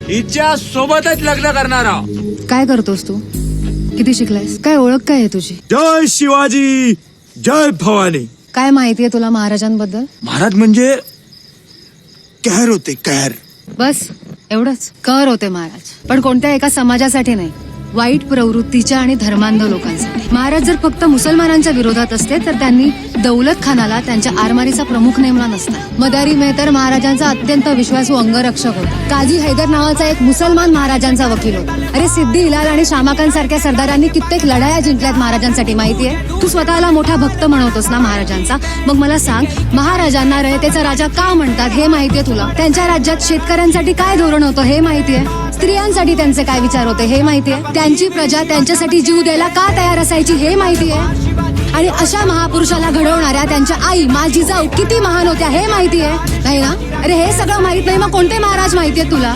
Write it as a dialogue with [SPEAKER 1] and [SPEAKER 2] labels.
[SPEAKER 1] हिच्या सोबतच लग्न करणार आहोत.
[SPEAKER 2] काय करतोस तू? किती शिकलायस? काय ओळख काय आहे तुझी?
[SPEAKER 1] जय शिवाजी, जय भवानी.
[SPEAKER 2] काय माहितीये तुला महाराजांबद्दल?
[SPEAKER 1] महाराज म्हणजे कहर होते, कहर.
[SPEAKER 2] बस एवढंच? कर होते महाराज, पण कोणत्या एका समाजासाठी नाही, वाईट प्रवृत्तीच्या आणि धर्मांध लोकांसाठी. महाराज जर फक्त मुसलमानांच्या विरोधात असते तर त्यांनी दौलत खानाला त्यांच्या आरमारीचा प्रमुख नेमला नसता. मदारी मेहतर महाराजांचा अत्यंत विश्वासू अंगरक्षक होता. काझी हैदर नावाचा एक मुसलमान महाराजांचा वकील होता. अरे सिद्दी हिलाल आणि शामाखान सारख्या सरदारांनी कित्येक लढाया जिंकल्यात महाराजांसाठी, माहितीये? तू स्वतःला मोठा भक्त म्हणवतोस ना महाराजांचा, मग मला सांग, महाराजांना रयतेचा राजा का म्हणतात हे माहितीये तुला? त्यांच्या राज्यात शेतकऱ्यांसाठी काय धोरण होतं हे माहितीये? स्त्रियांसाठी त्यांचे काय विचार होते हे माहितीये? त्यांची प्रजा त्यांच्यासाठी जीव द्यायला का तयार असायची हे माहितीये? आणि अशा महापुरुषाला घडवणाऱ्या त्यांच्या आई माझी जाऊ किती महान होत्या हे माहितीये? नाही ना? अरे हे सगळं माहित नाही, मग कोणते महाराज माहितीये तुला?